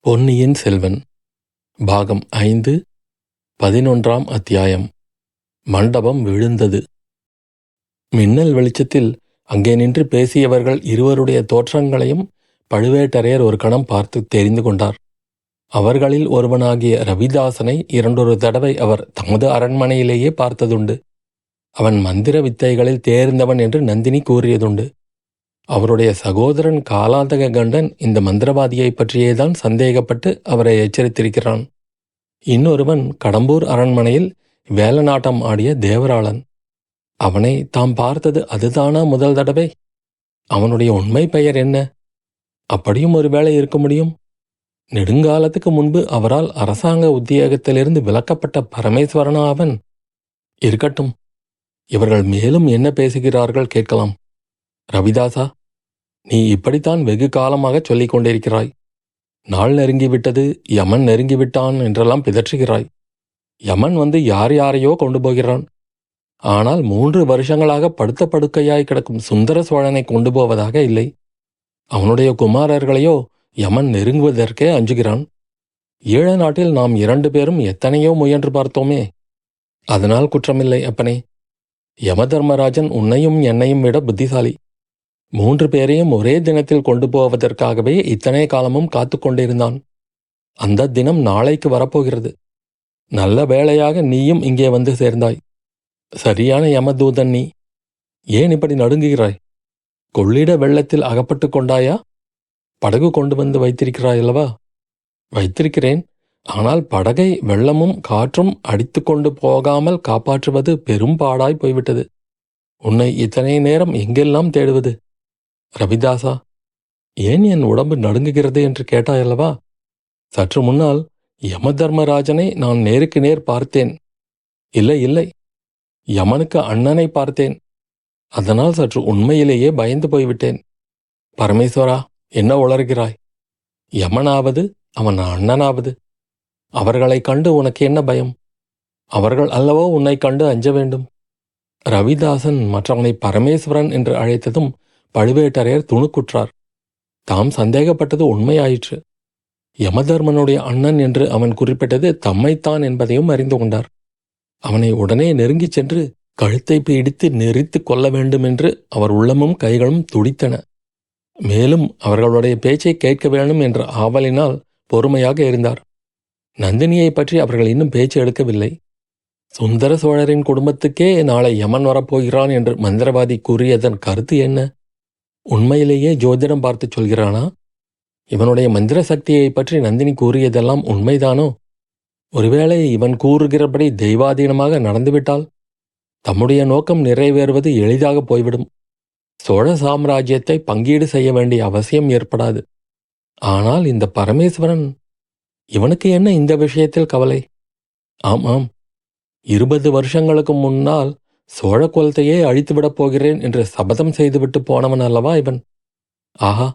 பொன்னியின் செல்வன் பாகம் 5 11ஆம் அத்தியாயம். மண்டபம் விழுந்தது. மின்னல் வெளிச்சத்தில் அங்கே நின்று பேசியவர்கள் இருவருடைய தோற்றங்களையும் பழுவேட்டரையர் ஒரு கணம் பார்த்து தெரிந்து கொண்டார். அவர்களில் ஒருவனாகிய ரவிதாசனை 2 தடவை அவர் தமது அரண்மனையிலேயே பார்த்ததுண்டு. அவன் மந்திர வித்தைகளில் தேர்ந்தவன் என்று நந்தினி கூறியதுண்டு. அவருடைய சகோதரன் காலாந்தக கண்டன் இந்த மந்திரவாதியை பற்றியேதான் சந்தேகப்பட்டு அவரை எச்சரித்திருக்கிறான். இன்னொருவன் கடம்பூர் அரண்மனையில் வேலநாட்டம் ஆடிய தேவராளன். அவனை தாம் பார்த்தது அதுதானா முதல் தடவை? அவனுடைய உண்மை பெயர் என்ன? அப்படியும் ஒருவேளை இருக்க முடியும். நெடுங்காலத்துக்கு முன்பு அவரால் அரசாங்க உத்தியோகத்திலிருந்து விலக்கப்பட்ட பரமேஸ்வரனா அவன்? இருக்கட்டும், இவர்கள் மேலும் என்ன பேசுகிறார்கள் கேட்கலாம். ரவிதாசா, நீ இப்படித்தான் வெகு காலமாக சொல்லிக் கொண்டிருக்கிறாய். நாள் நெருங்கிவிட்டது, யமன் நெருங்கிவிட்டான் என்றெல்லாம் பிதற்றுகிறாய். யமன் வந்து யார் யாரையோ கொண்டு போகிறான். ஆனால் 3 வருஷங்களாக படுத்த படுக்கையாய் கிடக்கும் சுந்தர சோழனை கொண்டு போவதாக இல்லை. அவனுடைய குமாரர்களையோ யமன் நெருங்குவதற்கே அஞ்சுகிறான். ஈழ நாட்டில் நாம் 2 பேரும் எத்தனையோ முயன்று பார்த்தோமே. அதனால் குற்றமில்லை அப்பனே. யமதர்மராஜன் உன்னையும் என்னையும் விட புத்திசாலி. 3 பேரையும் ஒரே தினத்தில் கொண்டு போவதற்காகவே இத்தனை காலமும் காத்து கொண்டிருந்தான். அந்த தினம் நாளைக்கு வரப்போகிறது. நல்ல வேளையாக நீயும் இங்கே வந்து சேர்ந்தாய். சரியான யமதூதன் நீ. ஏன் இப்படி நடுங்குகிறாய்? கொள்ளிட வெள்ளத்தில் அகப்பட்டு கொண்டாயா? படகு கொண்டு வந்து வைத்திருக்கிறாயல்லவா? வைத்திருக்கிறேன். ஆனால் படகை வெள்ளமும் காற்றும் அடித்து கொண்டு போகாமல் காப்பாற்றுவது பெரும் பாடாய் போய்விட்டது. உன்னை இத்தனை நேரம் எங்கெல்லாம் தேடுவது? ரவிதாசா, ஏன் என் உடம்பு நடுங்குகிறது என்று கேட்டாயல்லவா? சற்று முன்னால் யமதர்மராஜனை நான் நேருக்கு நேர் பார்த்தேன். இல்லை, யமனுக்கு அண்ணனை பார்த்தேன். அதனால் சற்று உண்மையிலேயே பயந்து போய்விட்டேன். பரமேஸ்வரா, என்ன உளறுகிறாய்? யமனாவது அவன் அண்ணனாவது அவர்களைக் கண்டு உனக்கு என்ன பயம்? அவர்கள் அல்லவோ உன்னை கண்டு அஞ்ச வேண்டும். ரவிதாசன் மற்றவனை பரமேஸ்வரன் என்று அழைத்ததும் பழுவேட்டரையர் துணுக்குற்றார். தாம் சந்தேகப்பட்டது உண்மையாயிற்று. யமதர்மனுடைய அண்ணன் என்று அவன் குறிப்பிட்டது தம்மைத்தான் என்பதையும் அறிந்து கொண்டார். அவனை உடனே நெருங்கிச் சென்று கழுத்தை பிடித்து நெரித்து கொள்ள வேண்டுமென்று அவர் உள்ளமும் கைகளும் துடித்தன. மேலும் அவர்களுடைய பேச்சை கேட்க வேண்டும் என்ற ஆவலினால் பொறுமையாக இருந்தார். நந்தினியை பற்றி அவர்கள் இன்னும் பேச்சு எடுக்கவில்லை. சுந்தர சோழரின் குடும்பத்துக்கே நாளை யமன் வரப்போகிறான் என்று மந்திரவாதி கூறியதன் கருத்து என்ன? உண்மையிலேயே ஜோதிடம் பார்த்து சொல்கிறானா? இவனுடைய மந்திர சக்தியை பற்றி நந்தினி கூறியதெல்லாம் உண்மைதானோ? ஒருவேளை இவன் கூறுகிறபடி தெய்வாதீனமாக நடந்துவிட்டால் தம்முடைய நோக்கம் நிறைவேறுவது எளிதாக போய்விடும். சோழ சாம்ராஜ்யத்தை பங்கீடு செய்ய வேண்டிய அவசியம் ஏற்படாது. ஆனால் இந்த பரமேஸ்வரன், இவனுக்கு என்ன இந்த விஷயத்தில் கவலை? ஆமாம், 20 வருஷங்களுக்கு முன்னால் சோழ குலத்தையே அழித்துவிடப் போகிறேன் என்று சபதம் செய்துவிட்டு போனவன் அல்லவா இவன்? ஆஹா,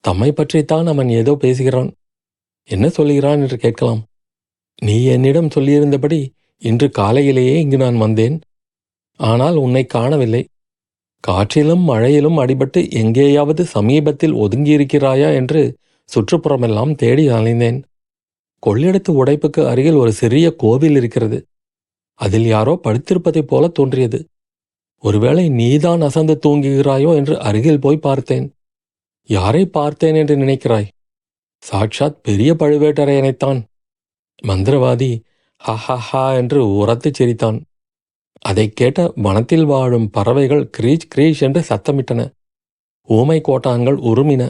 தம்மை பற்றித்தான் அவன் ஏதோ பேசுகிறான். என்ன சொல்லுகிறான் என்று கேட்கலாம். நீ என்னிடம் சொல்லியிருந்தபடி இன்று காலையிலேயே இங்கு நான் வந்தேன். ஆனால் உன்னை காணவில்லை. காற்றிலும் மழையிலும் அடிபட்டு எங்கேயாவது சமீபத்தில் ஒதுங்கியிருக்கிறாயா என்று சுற்றுப்புறமெல்லாம் தேடி அலைந்தேன். கொள்ளிடத்து உடைப்புக்கு அருகில் ஒரு சிறிய கோவில் இருக்கிறது. அதில் யாரோ படுத்திருப்பதைப் போல தோன்றியது. ஒருவேளை நீதான் அசந்து தூங்குகிறாயோ என்று அருகில் போய் பார்த்தேன். யாரை பார்த்தேன் என்று நினைக்கிறாய்? சாட்சாத் பெரிய பழுவேட்டரையனைத்தான். மந்திரவாதி ஹஹஹா என்று உரத்துச் சிரித்தான். அதைக் கேட்ட வனத்தில் வாழும் பறவைகள் கிரீச் கிரீச் என்று சத்தமிட்டன. ஊமை கோட்டான்கள் உருமின.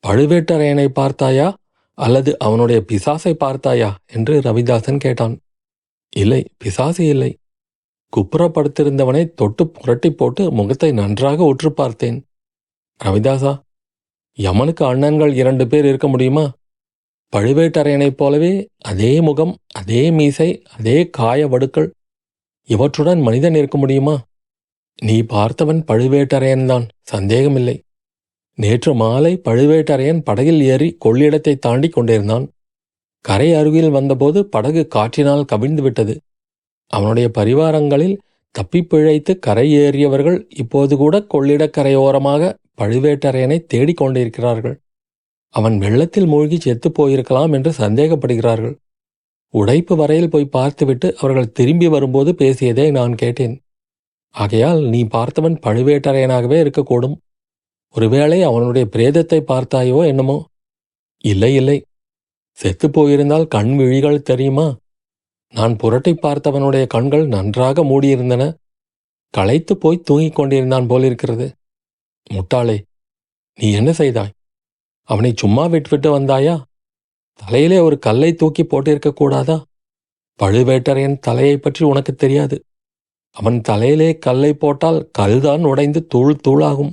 பழுவேட்டரையனை பார்த்தாயா அல்லது அவனுடைய பிசாசை பார்த்தாயா என்று ரவிதாசன் கேட்டான். இல்லை, பிசாசு இல்லை. குப்புறப்படுத்திருந்தவனை தொட்டு புரட்டி போட்டு முகத்தை நன்றாக உற்று பார்த்தேன். ரவிதாசா, யமனுக்கு அண்ணன்கள் 2 பேர் இருக்க முடியுமா? பழுவேட்டரையனைப் போலவே அதே முகம், அதே மீசை, அதே காய வடுக்கள், இவற்றுடன் மனிதன் இருக்க முடியுமா? நீ பார்த்தவன் பழுவேட்டரையன்தான், சந்தேகமில்லை. நேற்று மாலை பழுவேட்டரையன் படகில் ஏறி கொள்ளிடத்தை தாண்டி கொண்டிருந்தான். கரை அருகில் வந்தபோது படகு காற்றினால் கவிழ்ந்து விட்டது. அவனுடைய பரிவாரங்களில் தப்பிப் பிழைத்து கரை ஏறியவர்கள் இப்போது கூட கொள்ளிடக் கரையோரமாக பழுவேட்டரையனை தேடிக் கொண்டிருக்கிறார்கள். அவன் வெள்ளத்தில் மூழ்கி செத்துப் போயிருக்கலாம் என்று சந்தேகப்படுகிறார்கள். உடைப்பு வரையில் போய் பார்த்துவிட்டு அவர்கள் திரும்பி வரும்போது பேசியதை நான் கேட்டேன். ஆகையால் நீ பார்த்தவன் பழுவேட்டரையனாகவே இருக்கக்கூடும். ஒருவேளை அவனுடைய பிரேதத்தை பார்த்தாயோ என்னமோ? இல்லை இல்லை, செத்துப் போயிருந்தால் கண் விழிகள் தெரியுமா? நான் புரட்டி பார்த்தவனுடைய கண்கள் நன்றாக மூடியிருந்தன. களைத்து போய் தூங்கிக் கொண்டிருந்தான் போலிருக்கிறது. முட்டாளே, நீ என்ன செய்தாய்? அவனை சும்மா விட்டுவிட்டு வந்தாயா? தலையிலே ஒரு கல்லை தூக்கி போட்டிருக்க கூடாதா? பழுவேட்டரையன் தலையை பற்றி உனக்கு தெரியாது. அவன் தலையிலே கல்லை போட்டால் கல்தான் உடைந்து தூள் தூளாகும்.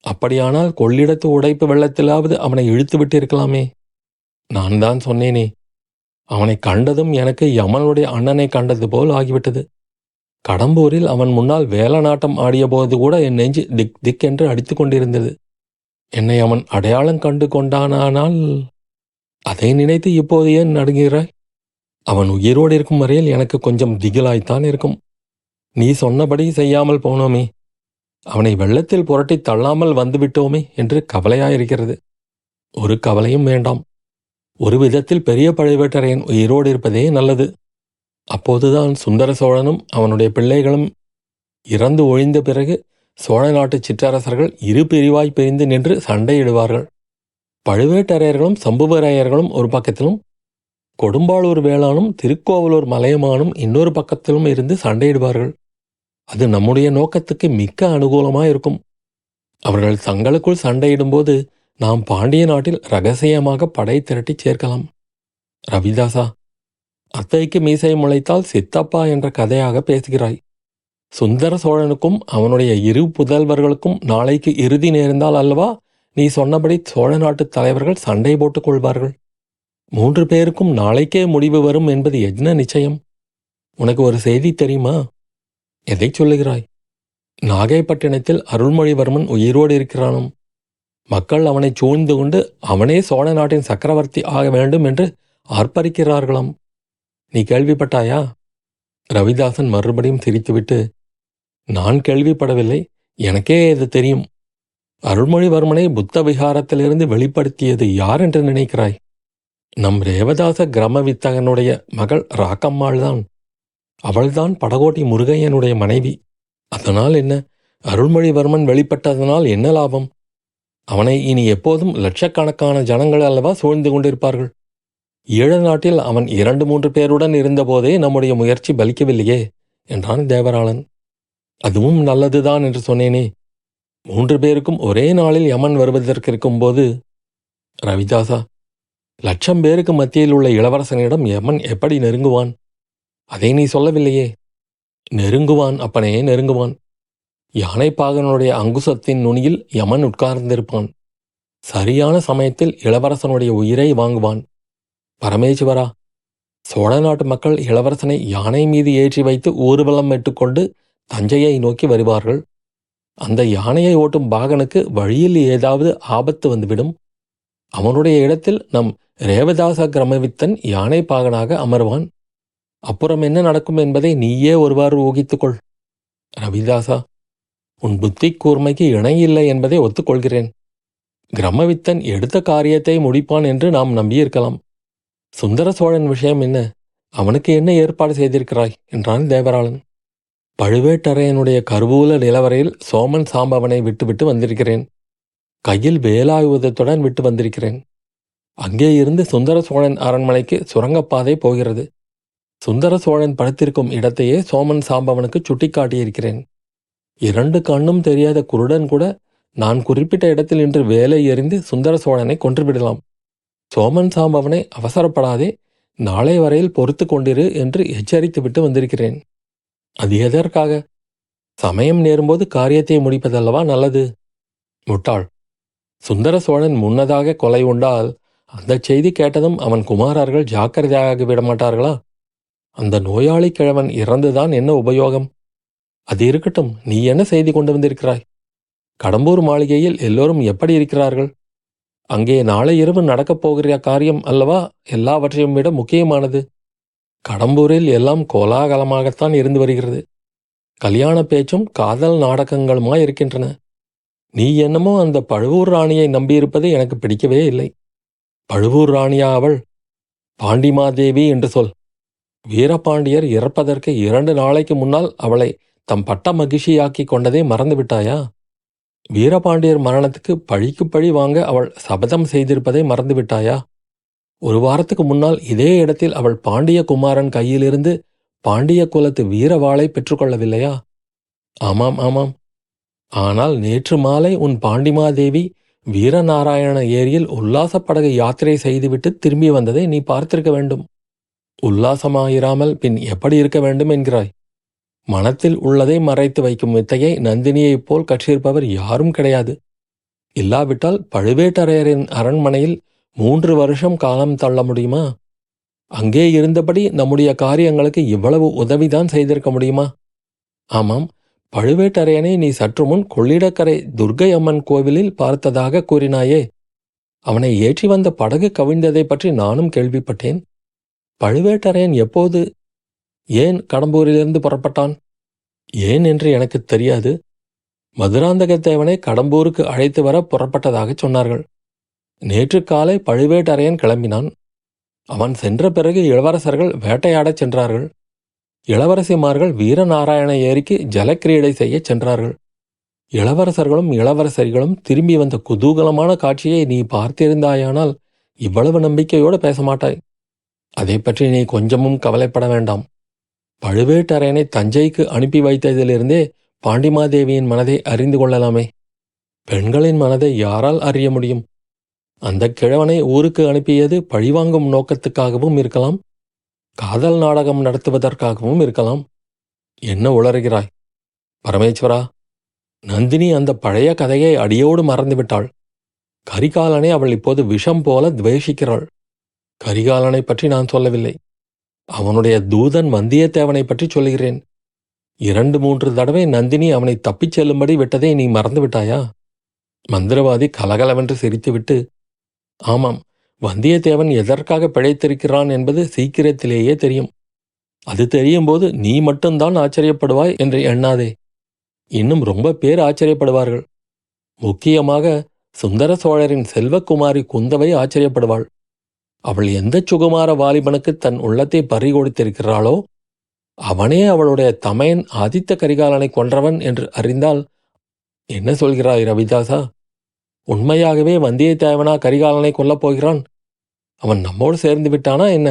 அப்படியானால் கொள்ளிடத்து உடைப்பு வெள்ளத்திலாவது அவனை இழுத்து விட்டு இருக்கலாமே. நான் தான் சொன்னேனே, அவனை கண்டதும் எனக்கு யமனுடைய அண்ணனை கண்டது போல் ஆகிவிட்டது. கடம்பூரில் அவன் முன்னால் வேலநாட்டம் ஆடியபோது கூட என் நெஞ்சு திக் திக் என்று அடித்து கொண்டிருந்தது. என்னை அவன் அடையாளம் கண்டு கொண்டானால் அதை நினைத்து இப்போது ஏன் நடுங்கிறாய்? அவன் உயிரோடு இருக்கும் வரையில் எனக்கு கொஞ்சம் திகிலாய்த்தான் இருக்கும். நீ சொன்னபடி செய்யாமல் போனோமே, அவனை வெள்ளத்தில் புரட்டி தள்ளாமல் வந்துவிட்டோமே என்று கவலையாயிருக்கிறது. ஒரு கவலையும் வேண்டாம். ஒரு விதத்தில் பெரிய பழுவேட்டரையன் உயிரோடு இருப்பதே நல்லது. அப்போதுதான் சுந்தர சோழனும் அவனுடைய பிள்ளைகளும் இறந்து ஒழிந்த பிறகு சோழ நாட்டு சிற்றரசர்கள் இரு பிரிவாய் பிரிந்து நின்று சண்டையிடுவார்கள். பழுவேட்டரையர்களும் சம்புவரையர்களும் ஒரு பக்கத்திலும், கொடும்பாளூர் வேளானும் திருக்கோவலூர் மலையமானும் இன்னொரு பக்கத்திலும் இருந்து சண்டையிடுவார்கள். அது நம்முடைய நோக்கத்துக்கு மிக்க அனுகூலமாயிருக்கும். அவர்கள் தங்களுக்குள் சண்டையிடும்போது நாம் பாண்டிய நாட்டில் இரகசியமாக படை திரட்டி சேர்க்கலாம். ரவிதாசா, அத்தைக்கு மீசை முளைத்தால் சித்தப்பா என்ற கதையாக பேசுகிறாய். சுந்தர சோழனுக்கும் அவனுடைய இரு புதல்வர்களுக்கும் நாளைக்கு இறுதி நேர்ந்தால் அல்லவா நீ சொன்னபடி சோழ நாட்டு தலைவர்கள் சண்டை போட்டுக் கொள்வார்கள். 3 பேருக்கும் நாளைக்கே முடிவு வரும் என்பது என்ன நிச்சயம்? உனக்கு ஒரு செய்தி தெரியுமா? எதை சொல்லுகிறாய்? நாகைப்பட்டினத்தில் அருள்மொழிவர்மன் உயிரோடு இருக்கிறானும். மக்கள் அவனை சூழ்ந்து கொண்டு அவனே சோழ நாட்டின் சக்கரவர்த்தி ஆக வேண்டும் என்று ஆர்ப்பரிக்கிறார்களாம். நீ கேள்விப்பட்டாயா? ரவிதாசன் மறுபடியும் சிரித்துவிட்டு, நான் கேள்விப்படவில்லை, எனக்கே இது தெரியும். அருள்மொழிவர்மனை புத்த விகாரத்திலிருந்து வெளிப்படுத்தியது யார் என்று நினைக்கிறாய்? நம் ரேவதாச கிரமவித்தகனுடைய மகள் ராக்கம்மாள்தான். அவள்தான் படகோட்டி முருகையனுடைய மனைவி. அதனால் என்ன? அருள்மொழிவர்மன் வெளிப்பட்டதனால் என்ன லாபம்? அவனை இனி எப்போதும் லட்சக்கணக்கான ஜனங்கள் அல்லவா சூழ்ந்து கொண்டிருப்பார்கள். ஈழ நாட்டில் அவன் 2-3 பேருடன் இருந்தபோதே நம்முடைய முயற்சி பலிக்கவில்லையே என்றான் தேவராளன். அதுவும் நல்லதுதான் என்று சொன்னேனே. 3 பேருக்கும் ஒரே நாளில் யமன் வருவதற்கு இருக்கும்போது. ரவிதாசா, 1,00,000 பேருக்கு மத்தியில் உள்ள இளவரசனிடம் யமன் எப்படி நெருங்குவான்? அதை நீ சொல்லவில்லையே. நெருங்குவான், அப்பனே நெருங்குவான். யானைப்பாகனுடைய அங்குசத்தின் நுனியில் யமன் உட்கார்ந்திருப்பான். சரியான சமயத்தில் இளவரசனுடைய உயிரை வாங்குவான். பரமேஸ்வரா, சோழ நாட்டு மக்கள் இளவரசனை யானை மீது ஏற்றி வைத்து ஊர்வலம் மேட்டுக்கொண்டு தஞ்சையை நோக்கி வருவார்கள். அந்த யானையை ஓட்டும் பாகனுக்கு வழியில் ஏதாவது ஆபத்து வந்துவிடும். அவனுடைய இடத்தில் நம் ரேவதாச கிரமவித்தன் யானை பாகனாக அமர்வான். அப்புறம் என்ன நடக்கும் என்பதை நீயே ஒருவாறு ஊகித்துக்கொள். ரவிதாசா, உன் புத்தி கூர்மைக்கு இணையில்லை என்பதை ஒத்துக்கொள்கிறேன். கிரமவித்தன் எடுத்த காரியத்தை முடிப்பான் என்று நாம் நம்பியிருக்கலாம். சுந்தர சோழன் விஷயம் என்ன? அவனுக்கு என்ன ஏற்பாடு செய்திருக்கிறாய் என்றான் தேவராளன். பழுவேட்டரையனுடைய கருவூல நிலவரையில் சோமன் சாம்பவனை விட்டுவிட்டு வந்திருக்கிறேன். கையில் வேலாயுதத்துடன் விட்டு வந்திருக்கிறேன். அங்கே இருந்து சுந்தர சோழன் அரண்மனைக்கு சுரங்கப்பாதை போகிறது. சுந்தர சோழன் படுத்திருக்கும் இடத்தையே சோமன் சாம்பவனுக்கு சுட்டிக்காட்டியிருக்கிறேன். 2 கண்ணும் தெரியாத குருடன் கூட நான் குறிப்பிட்ட இடத்தில் நின்று வேலை எறிந்து சுந்தர சோழனை கொன்றுவிடலாம். சோமன் சாம்பவனை அவசரப்படாதே, நாளை வரையில் பொறுத்து கொண்டிரு என்று எச்சரித்துவிட்டு வந்திருக்கிறேன். அது எதற்காக? சமயம் நேரும்போது காரியத்தை முடிப்பதல்லவா நல்லது. முட்டாள், சுந்தர சோழன் முன்னதாக கொலை உண்டால் அந்த செய்தி கேட்டதும் அவன் குமாரர்கள் ஜாக்கிரதையாகி விடமாட்டார்களா? அந்த நோயாளி கிழவன் இறந்துதான் என்ன உபயோகம்? அது இருக்கட்டும், நீ என்ன செய்தி கொண்டு வந்திருக்கிறாய்? கடம்பூர் மாளிகையில் எல்லோரும் எப்படி இருக்கிறார்கள்? அங்கே நாளை இரவு நடக்கப் போகிற காரியம் அல்லவா எல்லாவற்றையும் விட முக்கியமானது. கடம்பூரில் எல்லாம் கோலாகலமாகத்தான் இருந்து வருகிறது. கல்யாண பேச்சும் காதல் நாடகங்களுமாய் இருக்கின்றன. நீ என்னமோ அந்த பழுவூர் ராணியை நம்பியிருப்பது எனக்கு பிடிக்கவே இல்லை. பழுவூர் ராணியா அவள்? பாண்டிமாதேவி என்று சொல். வீரபாண்டியர் இறப்பதற்கு 2 நாளைக்கு முன்னால் அவளை தம் பட்ட மகிழ்ச்சியாக்கி கொண்டதை மறந்துவிட்டாயா? வீரபாண்டியர் மரணத்துக்கு பழிக்கு பழி வாங்க அவள் சபதம் செய்திருப்பதை மறந்துவிட்டாயா? 1 வாரத்துக்கு முன்னால் இதே இடத்தில் அவள் பாண்டிய குமாரன் கையிலிருந்து பாண்டிய குலத்து வீரவாளை பெற்றுக்கொள்ளவில்லையா? ஆமாம் ஆமாம். ஆனால் நேற்று மாலை உன் பாண்டிமாதேவி வீரநாராயண ஏரியில் உல்லாசப் படகு யாத்திரை செய்துவிட்டு திரும்பி வந்ததை நீ பார்த்திருக்க வேண்டும். உல்லாசமாயிராமல் பின் எப்படி இருக்க வேண்டும் என்கிறாய்? மனத்தில் உள்ளதை மறைத்து வைக்கும் வித்தையை நந்தினியைப் போல் கற்றிருப்பவர் யாரும் கிடையாது. இல்லாவிட்டால் பழுவேட்டரையரின் அரண்மனையில் 3 வருஷம் காலம் தள்ள முடியுமா? அங்கே இருந்தபடி நம்முடைய காரியங்களுக்கு இவ்வளவு உதவிதான் செய்திருக்க முடியுமா? ஆமாம், பழுவேட்டரையனை நீ சற்று முன் கொள்ளிடக்கரை துர்க்கை அம்மன் கோவிலில் பார்த்ததாக கூறினாயே, அவனை ஏற்றி வந்த படகு கவிழ்ந்ததை பற்றி நானும் கேள்விப்பட்டேன். பழுவேட்டரையன் எப்போது, ஏன் கடம்பூரிலிருந்து புறப்பட்டான்? ஏன் என்று எனக்கு தெரியாது. மதுராந்தகத்தேவனை கடம்பூருக்கு அழைத்து வர புறப்பட்டதாகச் சொன்னார்கள். நேற்று காலை பழுவேட்டரையன் கிளம்பினான். அவன் சென்ற பிறகு இளவரசர்கள் வேட்டையாடச் சென்றார்கள். இளவரசிமார்கள் வீரநாராயண ஏரிக்கு ஜலக்கிரீடை செய்யச் சென்றார்கள். இளவரசர்களும் இளவரசரிகளும் திரும்பி வந்த குதூகலமான காட்சியை நீ பார்த்திருந்தாயானால் இவ்வளவு நம்பிக்கையோடு பேச மாட்டாய். அதை பற்றி நீ கொஞ்சமும் கவலைப்பட வேண்டாம். பழுவேட்டரையனை தஞ்சைக்கு அனுப்பி வைத்ததிலிருந்தே பாண்டிமாதேவியின் மனதை அறிந்து கொள்ளலாமே. பெண்களின் மனதை யாரால் அறிய முடியும்? அந்த கிழவனை ஊருக்கு அனுப்பியது பழிவாங்கும் நோக்கத்துக்காகவும் இருக்கலாம், காதல் நாடகம் நடத்துவதற்காகவும் இருக்கலாம். என்ன உளறுகிறாய்? பரமேஸ்வரா, நந்தினி அந்த பழைய கதையை அடியோடு மறந்துவிட்டாள். கரிகாலனை அவள் இப்போது விஷம் போல துவேஷிக்கிறாள். கரிகாலனை பற்றி நான் சொல்லவில்லை, அவனுடைய தூதன் வந்தியத்தேவனை பற்றி சொல்லுகிறேன். 2-3 தடவை நந்தினி அவனை தப்பிச் செல்லும்படி விட்டதை நீ மறந்துவிட்டாயா? மந்திரவாதி கலகலவென்று சிரித்துவிட்டு, ஆமாம், வந்தியத்தேவன் எதற்காக பிழைத்திருக்கிறான் என்பது சீக்கிரத்திலேயே தெரியும். அது தெரியும்போது நீ மட்டும்தான் ஆச்சரியப்படுவாய் என்று எண்ணாதே. இன்னும் ரொம்ப பேர் ஆச்சரியப்படுவார்கள். முக்கியமாக சுந்தர சோழரின் செல்வக்குமாரி குந்தவை ஆச்சரியப்படுவாள். அவள் எந்த சுகுமார வாலிபனுக்கு தன் உள்ளத்தை பறிகொடுத்திருக்கிறாளோ அவனே அவளுடைய தமையன் ஆதித்த கரிகாலனை கொன்றவன் என்று அறிந்தால். என்ன சொல்கிறாய் ரவிதாசா? உண்மையாகவே வந்தியத்தேவனா கரிகாலனை கொல்லப் போகிறான்? அவன் நம்மோடு சேர்ந்து விட்டானா என்ன?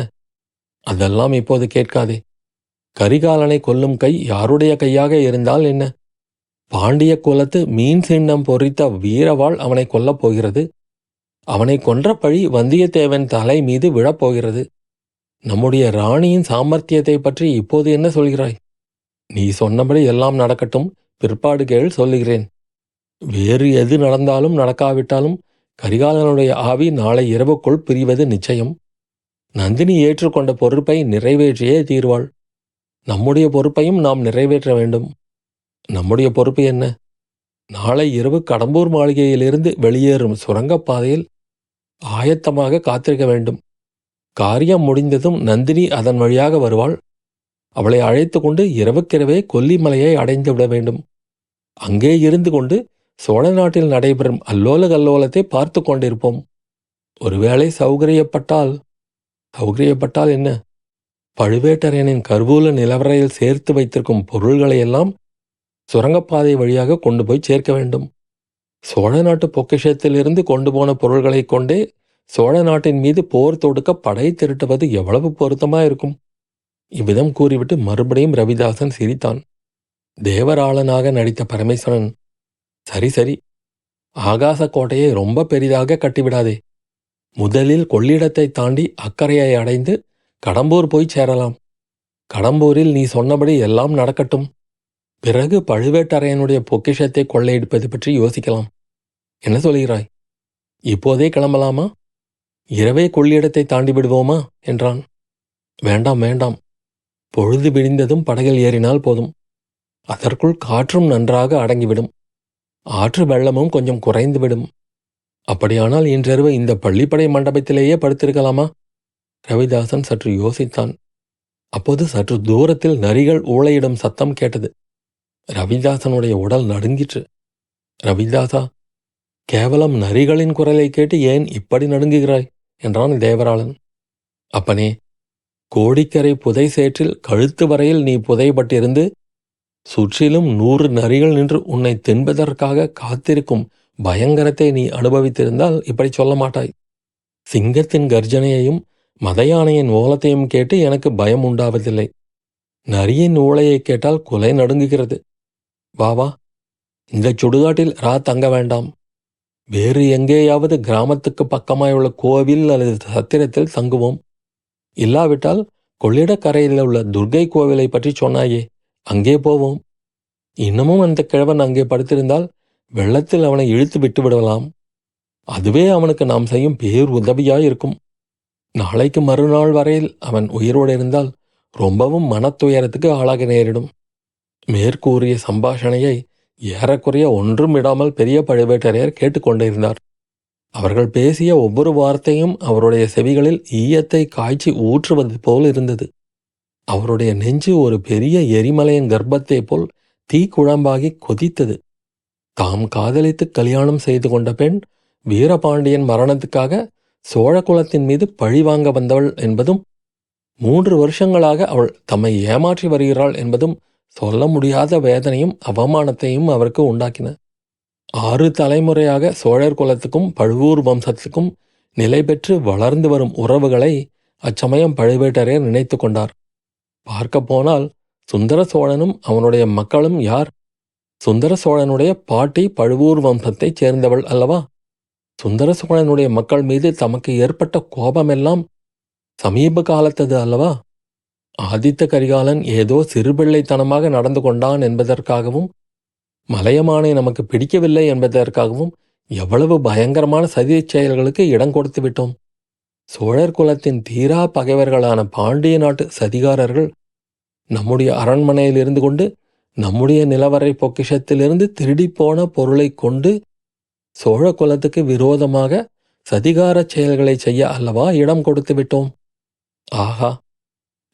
அதெல்லாம் இப்போது கேட்காதே. கரிகாலனை கொல்லும் கை யாருடைய கையாக இருந்தால் என்ன? பாண்டிய குலத்து மீன் சின்னம் பொறித்த வீரவாள் அவனை கொல்லப் போகிறது. அவனை கொன்ற பழி வந்தியத்தேவன் தலை மீது விழப்போகிறது. நம்முடைய ராணியின் சாமர்த்தியத்தை பற்றி இப்போது என்ன சொல்கிறாய்? நீ சொன்னபடி எல்லாம் நடக்கட்டும், பிற்பாடு கேள், சொல்லுகிறேன். வேறு எது நடந்தாலும் நடக்காவிட்டாலும் கரிகாலனுடைய ஆவி நாளை இரவுக்குள் பிரிவது நிச்சயம். நந்தினி ஏற்றுக்கொண்ட பொறுப்பை நிறைவேற்றியே தீர்வாள். நம்முடைய பொறுப்பையும் நாம் நிறைவேற்ற வேண்டும். நம்முடைய பொறுப்பு என்ன? நாளை இரவு கடம்பூர் மாளிகையிலிருந்து வெளியேறும் சுரங்கப்பாதையில் ஆயத்தமாக காத்திருக்க வேண்டும். காரியம் முடிந்ததும் நந்தினி அதன் வழியாக வருவாள். அவளை அழைத்து கொண்டு இரவுக்கிரவே கொல்லிமலையை அடைந்து விட வேண்டும். அங்கே இருந்து கொண்டு சோழ நாட்டில் நடைபெறும் அல்லோல கல்லோலத்தை பார்த்து கொண்டிருப்போம். ஒருவேளை சௌகரியப்பட்டால் என்ன? பழுவேட்டரையனின் கருவூல நிலவரையில் சேர்த்து வைத்திருக்கும் பொருள்களையெல்லாம் சுரங்கப்பாதை வழியாக கொண்டு போய் சேர்க்க வேண்டும். சோழ நாட்டு பொக்கிஷத்திலிருந்து கொண்டு போன பொருள்களைக் கொண்டே சோழ நாட்டின் மீது போர் தொடுக்க படை திரட்டுவது எவ்வளவு பொருத்தமாயிருக்கும். இவ்விதம் கூறிவிட்டு மறுபடியும் ரவிதாசன் சிரித்தான். தேவராளனாக நடித்த பரமேஸ்வரன், சரி சரி, ஆகாச கோட்டையை ரொம்ப பெரிதாக கட்டிவிடாதே. முதலில் கொள்ளிடத்தை தாண்டி அக்கறையை அடைந்து கடம்பூர் போய் சேரலாம். கடம்பூரில் நீ சொன்னபடி எல்லாம் நடக்கட்டும். பிறகு பழுவேட்டரையனுடைய பொக்கிஷத்தை கொள்ளையடிப்பது பற்றி யோசிக்கலாம். என்ன சொல்கிறாய்? இப்போதே கிளம்பலாமா? இரவே கொள்ளிடத்தை தாண்டி விடுவோமா என்றான். வேண்டாம் வேண்டாம், பொழுது விடிந்ததும் படகில் ஏறினால் போதும். அதற்குள் காற்றும் நன்றாக அடங்கிவிடும். ஆற்று வெள்ளமும் கொஞ்சம் குறைந்துவிடும். அப்படியானால் இன்றிரவு இந்த பள்ளிப்படை மண்டபத்திலேயே படுத்திருக்கலாமா? ரவிதாசன் சற்று யோசித்தான். அப்போது சற்று தூரத்தில் நரிகள் ஊளையிடும் சத்தம் கேட்டது. ரவிதாசனுடைய உடல் நடுங்கிற்று. ரவிதாசா, கேவலம் நரிகளின் குரலை கேட்டு ஏன் இப்படி நடுங்குகிறாய் என்றான் தேவராளன். அப்பனே, கோடிக்கரை புதை சேற்றில் கழுத்து வரையில் நீ புதைப்பட்டிருந்து சுற்றிலும் 100 நரிகள் நின்று உன்னை தின்பதற்காக காத்திருக்கும் பயங்கரத்தை நீ அனுபவித்திருந்தால் இப்படி சொல்ல மாட்டாய். சிங்கத்தின் கர்ஜனையையும் மதயானையின் ஓலத்தையும் கேட்டு எனக்கு பயம் உண்டாவதில்லை. நரியின் ஊளையை கேட்டால் குலை நடுங்குகிறது. வா வா, இந்த சுடுகாட்டில் தங்க வேண்டாம். வேறு எங்கேயாவது கிராமத்துக்கு பக்கமாயுள்ள கோவில் அல்லது சத்திரத்தில் தங்குவோம். இல்லாவிட்டால் கொள்ளிடக்கரையில் உள்ள துர்க்கை கோவிலை பற்றி சொன்னாயே, அங்கே போவோம். இன்னமும் அந்த கிழவன் அங்கே படுத்திருந்தால் வெள்ளத்தில் அவனை இழுத்து விட்டு விடலாம். அதுவே அவனுக்கு நாம் செய்யும் பேர் உதவியாயிருக்கும். நாளைக்கு மறுநாள் வரையில் அவன் உயிரோடு இருந்தால் ரொம்பவும் மனத்துயரத்துக்கு ஆளாக நேரிடும். மேற்கூறிய சம்பாஷணையை ஏறக்குறைய ஒன்றும் விடாமல் பெரிய பழுவேட்டரையர் கேட்டுக்கொண்டிருந்தார். அவர்கள் பேசிய ஒவ்வொரு வார்த்தையும் அவருடைய செவிகளில் ஈயத்தை காய்ச்சி ஊற்றுவது போல் இருந்தது. அவருடைய நெஞ்சு ஒரு பெரிய எரிமலையின் கர்ப்பத்தை போல் தீக்குழம்பாகி கொதித்தது. தாம் காதலித்து கல்யாணம் செய்து கொண்ட பெண் வீரபாண்டியன் மரணத்துக்காக சோழ குலத்தின் மீது பழி வாங்க வந்தவள் என்பதும் 3 வருஷங்களாக அவள் தம்மை ஏமாற்றி வருகிறாள் என்பதும் சொல்ல முடியாத வேதனையும் அவமானத்தையும் அவருக்கு உண்டாக்கின. 6 தலைமுறையாக சோழர் குலத்துக்கும் பழுவூர் வம்சத்துக்கும் நிலை பெற்று வளர்ந்து வரும் உறவுகளை அச்சமயம் பழுவேட்டரையர் நினைத்து கொண்டார். பார்க்க போனால் சுந்தர சோழனும் அவனுடைய மக்களும் யார்? சுந்தர சோழனுடைய பாட்டி பழுவூர் வம்சத்தைச் சேர்ந்தவள் அல்லவா? சுந்தர சோழனுடைய மக்கள் மீது தமக்கு ஏற்பட்ட கோபமெல்லாம் சமீப காலத்தது அல்லவா? ஆதித்த கரிகாலன் ஏதோ சிறுபிள்ளைத்தனமாக நடந்து கொண்டான் என்பதற்காகவும் மலையமானை நமக்கு பிடிக்கவில்லை என்பதற்காகவும் எவ்வளவு பயங்கரமான சதிச் செயல்களுக்கு இடம் கொடுத்து விட்டோம். சோழர் குலத்தின் தீரா பகைவர்களான பாண்டிய நாட்டு சதிகாரர்கள் நம்முடைய அரண்மனையில் இருந்து கொண்டு நம்முடைய நிலவரை பொக்கிஷத்திலிருந்து திருடிப்போன பொருளை கொண்டு சோழ குலத்துக்கு விரோதமாக சதிகாரச் செயல்களை செய்ய அல்லவா இடம் கொடுத்து விட்டோம். ஆஹா,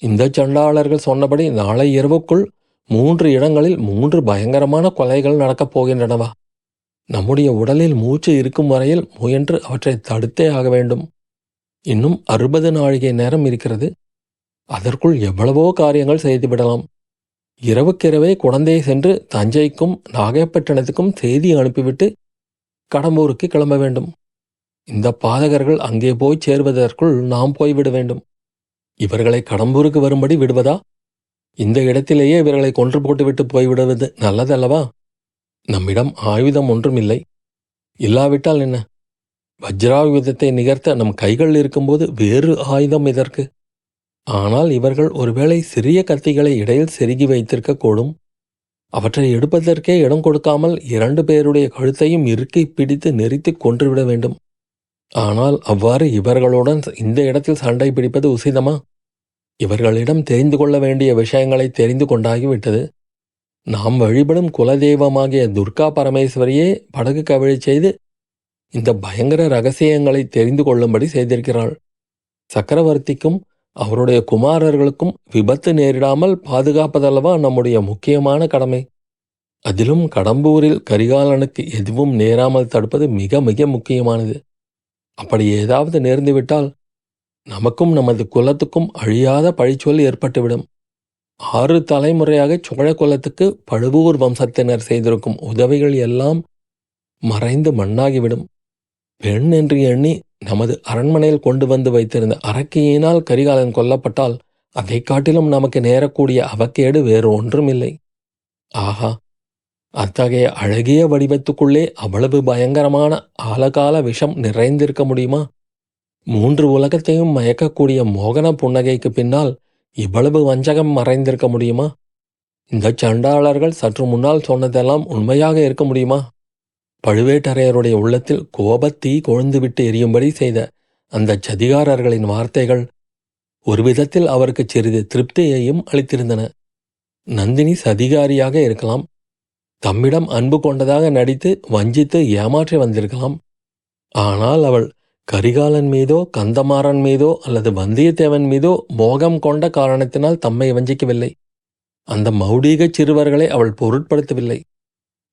இந்த சண்டாளர்கள் சொன்னபடி நாளை இரவுக்குள் 3 இடங்களில் 3 பயங்கரமான கொலைகள் நடக்கப் போகின்றனவா? நம்முடைய உடலில் மூச்சு இருக்கும் வரையில் முயன்று அவற்றை தடுத்தே ஆக வேண்டும். இன்னும் 60 நாழிகை நேரம் இருக்கிறது. அதற்குள் எவ்வளவோ காரியங்கள் செய்துவிடலாம். இரவுக்கிரவே குடந்தையை சென்று தஞ்சைக்கும் நாகைப்பட்டினத்துக்கும் செய்தி அனுப்பிவிட்டு கடம்பூருக்கு கிளம்ப வேண்டும். இந்த பாதகர்கள் அங்கே போய் சேர்வதற்குள் நாம் போய்விட வேண்டும். இவர்களை கடம்பூருக்கு வரும்படி விடுவதா? இந்த இடத்திலேயே இவர்களை கொன்று போட்டுவிட்டு போய்விடுவது நல்லதல்லவா? நம்மிடம் ஆயுதம் ஒன்றும் இல்லை. இல்லாவிட்டால் என்ன? வஜ்ராயுதத்தை நிகர்த்த நம் கைகள் இருக்கும்போது வேறு ஆயுதம் இதற்கு. ஆனால் இவர்கள் ஒருவேளை சிறிய கத்திகளை இடையில் செருகி வைத்திருக்க கூடும். அவற்றை எடுப்பதற்கே இடம் கொடுக்காமல் 2 பேருடைய கழுத்தையும் இறுக்கி பிடித்து நெரித்து கொன்றுவிட வேண்டும். ஆனால் அவ்வாறு இவர்களுடன் இந்த இடத்தில் சண்டை பிடிப்பது உசிதமா? இவர்களிடம் தெரிந்து கொள்ள வேண்டிய விஷயங்களை தெரிந்து கொண்டாகிவிட்டது. நாம் வழிபடும் குலதெய்வமாகிய துர்கா பரமேஸ்வரியே படகு கவிழி செய்து இந்த பயங்கர ரகசியங்களை தெரிந்து கொள்ளும்படி செய்திருக்கிறாள். சக்கரவர்த்திக்கும் அவருடைய குமாரர்களுக்கும் விபத்து நேரிடாமல் பாதுகாப்பதல்லவா நம்முடைய முக்கியமான கடமை. அதிலும் கடம்பூரில் கரிகாலனுக்கு எதுவும் நேராமல் தடுப்பது மிக மிக முக்கியமானது. அப்படி ஏதாவது நேர்ந்துவிட்டால் நமக்கும் நமது குலத்துக்கும் அழியாத பழிச்சொல் ஏற்பட்டுவிடும். 6 தலைமுறையாக சோழ குலத்துக்கு பழுவூர் வம்சத்தினர் செய்திருக்கும் உதவிகள் எல்லாம் மறைந்து மண்ணாகிவிடும். பெண் என்று எண்ணி நமது அரண்மனையில் கொண்டு வந்து வைத்திருந்த அரக்கியினால் கரிகாலன் கொல்லப்பட்டால் அதை காட்டிலும் நமக்கு நேரக்கூடிய அவக்கேடு வேறு ஒன்றுமில்லை. ஆஹா, அத்தகைய அழகிய வடிவத்துக்குள்ளே அவ்வளவு பயங்கரமான ஆலகால விஷம் நிறைந்திருக்க முடியுமா? 3 உலகத்தையும் மயக்கக்கூடிய மோகன புன்னகைக்கு பின்னால் இவ்வளவு வஞ்சகம் மறைந்திருக்க முடியுமா? இந்த சண்டாளர்கள் சற்று முன்னால் சொன்னதெல்லாம் உண்மையாக இருக்க முடியுமா? பழுவேட்டரையருடைய உள்ளத்தில் கோபத்தீ கொழுந்துவிட்டு எரியும்படி செய்த அந்த சதிகாரர்களின் வார்த்தைகள் ஒரு விதத்தில் அவருக்கு சிறிது திருப்தியையும் அளித்திருந்தன. நந்தினி சதிகாரியாக இருக்கலாம். தம்மிடம் அன்பு கொண்டதாக நடித்து வஞ்சித்து ஏமாற்றி வந்திருக்கலாம். ஆனால் அவள் கரிகாலன் மீதோ கந்தமாறன் மீதோ அல்லது வந்தியத்தேவன் மீதோ மோகம் கொண்ட காரணத்தினால் தம்மை வஞ்சிக்கவில்லை. அந்த மௌடீகச் சிறுவர்களை அவள் பொருட்படுத்தவில்லை.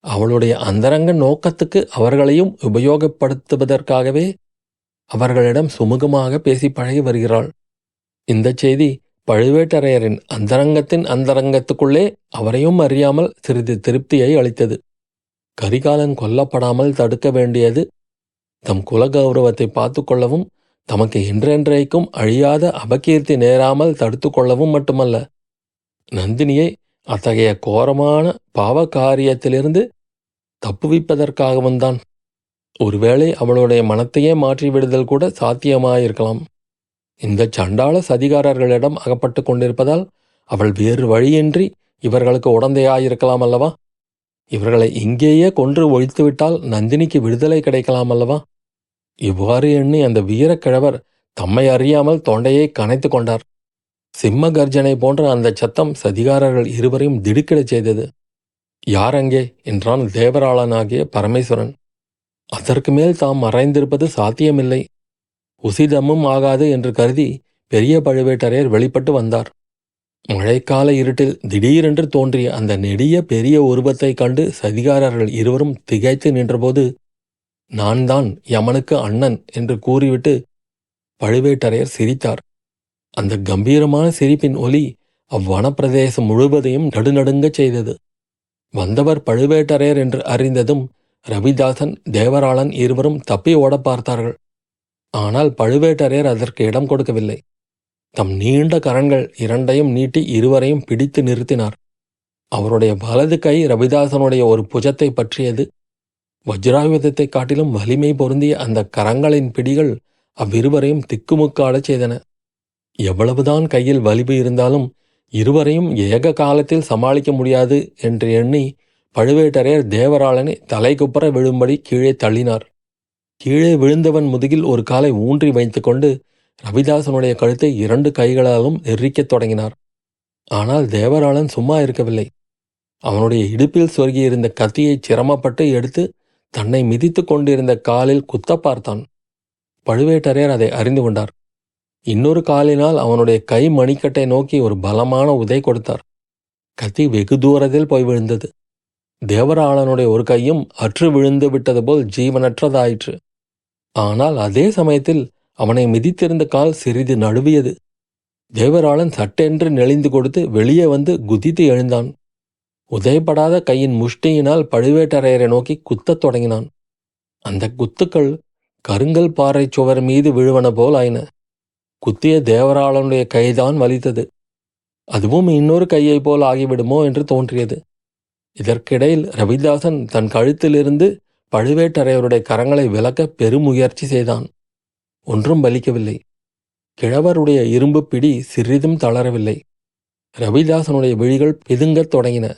அவளுடைய அந்தரங்க நோக்கத்துக்கு அவர்களையும் உபயோகப்படுத்துவதற்காகவே அவர்களிடம் சுமூகமாக பேசி பழகி வருகிறாள். இந்த செய்தி பழுவேட்டரையரின் அந்தரங்கத்தின் அந்தரங்கத்துக்குள்ளே அவரையும் அறியாமல் சிறிது திருப்தியை அளித்தது. கரிகாலன் கொல்லப்படாமல் தடுக்க வேண்டியது தம் குலகௌரவத்தை பார்த்து கொள்ளவும், தமக்கு என்றென்றைக்கும் அழியாத அபகீர்த்தி நேராமல் தடுத்து கொள்ளவும் மட்டுமல்ல, நந்தினியை அத்தகைய கோரமான பாவ காரியத்திலிருந்து தப்புவிப்பதற்காகவும்தான். ஒருவேளை அவளுடைய மனத்தையே மாற்றிவிடுதல் கூட சாத்தியமாயிருக்கலாம். இந்த சண்டாள சதிகாரர்களிடம் அகப்பட்டு கொண்டிருப்பதால் அவள் வேறு வழியின்றி இவர்களுக்கு உடந்தையாயிருக்கலாம் அல்லவா? இவர்களை இங்கேயே கொன்று ஒழித்துவிட்டால் நந்தினிக்கு விடுதலை கிடைக்கலாம் அல்லவா? இவ்வாறு எண்ணி அந்த வீரக்கிழவர் தம்மை அறியாமல் தொண்டையை கனைத்து கொண்டார். சிம்ம கர்ஜனை போன்ற அந்த சத்தம் சதிகாரர்கள் இருவரையும் திடுக்கிடச் செய்தது. யார் அங்கே என்றான் தேவராளனாகிய பரமேஸ்வரன். அதற்கு மேல் தாம் மறைந்திருப்பது சாத்தியமில்லை, உசிதமும் ஆகாது என்று கருதி பெரிய பழுவேட்டரையர் வெளிப்பட்டு வந்தார். மழைக்கால இருட்டில் திடீரென்று தோன்றிய அந்த நெடிய பெரிய உருவத்தைக் கண்டு சதிகாரர்கள் இருவரும் திகைத்து நின்றபோது, நான் தான் யமனுக்கு அண்ணன் என்று கூறிவிட்டு பழுவேட்டரையர் சிரித்தார். அந்த கம்பீரமான சிரிப்பின் ஒலி அவ்வனப்பிரதேசம் முழுவதையும் நடுநடுங்கச் செய்தது. வந்தவர் பழுவேட்டரையர் என்று அறிந்ததும் ரவிதாசன், தேவராளன் இருவரும் தப்பி ஓட பார்த்தார்கள். ஆனால் பழுவேட்டரையர் அதற்கு இடம் கொடுக்கவில்லை. தம் நீண்ட கரங்கள் இரண்டையும் நீட்டி இருவரையும் பிடித்து நிறுத்தினார். அவருடைய வலது கை ரவிதாசனுடைய ஒரு புஜத்தை பற்றியது. வஜ்ராயுதத்தைக் காட்டிலும் வலிமை பொருந்திய அந்த கரங்களின் பிடிகள் அவ்விருவரையும் திக்குமுக்காடச் செய்தன. எவ்வளவுதான் கையில் வலிவு இருந்தாலும் இருவரையும் ஏக காலத்தில் சமாளிக்க முடியாது என்று எண்ணி பழுவேட்டரையர் தேவராளனை தலைகுப்புற விழும்படி கீழே தள்ளினார். கீழே விழுந்தவன் முதுகில் ஒரு காலை ஊன்றி வைத்துக்கொண்டு ரவிதாசனுடைய கழுத்தை இரண்டு கைகளாலும் நெரிக்கத் தொடங்கினார். ஆனால் தேவராளன் சும்மா இருக்கவில்லை. அவனுடைய இடுப்பில் சொருகியிருந்த கத்தியை சிரமப்பட்டு எடுத்து தன்னை மிதித்து கொண்டிருந்த காலில் குத்த பார்த்தான். பழுவேட்டரையர் அதை அறிந்து கொண்டார். இன்னொரு காலினால் அவனுடைய கை மணிக்கட்டை நோக்கி ஒரு பலமான உதை கொடுத்தார். கத்தி வெகு தூரத்தில் போய் விழுந்தது. தேவராளனுடைய ஒரு கையும் அற்று விழுந்து விட்டது போல் ஜீவனற்றதாயிற்று. ஆனால் அதே சமயத்தில் அவனை மிதித்திருந்த கால் சிறிது நழுவியது. தேவராளன் சட்டென்று நெளிந்து கொடுத்து வெளியே வந்து குதித்து எழுந்தான். உதைப்படாத கையின் முஷ்டியினால் பழுவேட்டரையரை நோக்கி குத்தத் தொடங்கினான். அந்த குத்துக்கள் கருங்கல் பாறை சுவர் மீது விழுவன போல் ஆயின. குத்திய தேவராளனுடைய கைதான் வலித்தது. அதுவும் இன்னொரு கையை போல் ஆகிவிடுமோ என்று தோன்றியது. இதற்கிடையில் ரவிதாசன் தன் கழுத்திலிருந்து பழுவேட்டரையருடைய கரங்களை விலக்க பெருமுயற்சி செய்தான். ஒன்றும் பலிக்கவில்லை. கிழவருடைய இரும்பு பிடி சிறிதும் தளரவில்லை. ரவிதாசனுடைய விழிகள் பிதுங்கத் தொடங்கின.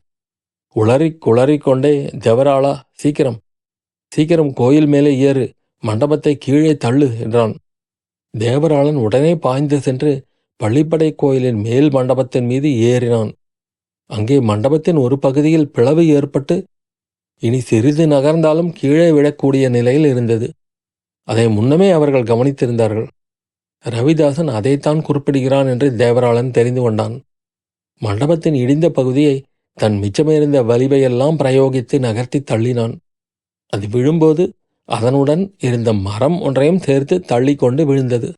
குளறிக்கொண்டே, தேவராளா, சீக்கிரம் சீக்கிரம் கோயில் மேலே ஏறு, மண்டபத்தை கீழே தள்ளு என்றான். தேவராளன் உடனே பாய்ந்து சென்று பள்ளிப்படை கோயிலின் மேல் மண்டபத்தின் மீது ஏறினான். அங்கே மண்டபத்தின் ஒரு பகுதியில் பிளவு ஏற்பட்டு இனி சிறிது நகர்ந்தாலும் கீழே விழக்கூடிய நிலையில் இருந்தது. அதை முன்னமே அவர்கள் கவனித்திருந்தார்கள். ரவிதாசன் அதைத்தான் குறிப்பிடுகிறான் என்று தேவராளன் தெரிந்து கொண்டான். மண்டபத்தின் இடிந்த பகுதியை தன் மிச்சமிருந்த வலிவையெல்லாம் பிரயோகித்து நகர்த்தி தள்ளினான். அது விழும்போது அதனுடன் இருந்த மரம் ஒன்றையும் சேர்த்து தள்ளி கொண்டு விழுந்தது.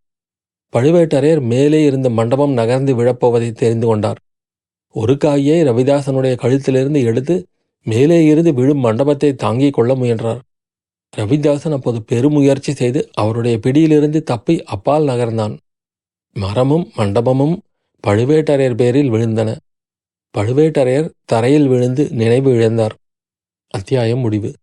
பழுவேட்டரையர் மேலே இருந்த மண்டபம் நகர்ந்து விழப்போவதை தெரிந்து கொண்டார். ஒரு காயை ரவிதாசனுடைய கழுத்திலிருந்து எடுத்து மேலே இருந்து விழும் மண்டபத்தை தாங்கிக் கொள்ள முயன்றார். ரவிதாசன் அப்போது பெருமுயற்சி செய்து அவருடைய பிடியிலிருந்து தப்பி அப்பால் நகர்ந்தான். மரமும் மண்டபமும் பழுவேட்டரையர் பேரில் விழுந்தன. பழுவேட்டரையர் தரையில் விழுந்து நினைவு இழந்தார். அத்தியாயம் முடிவு.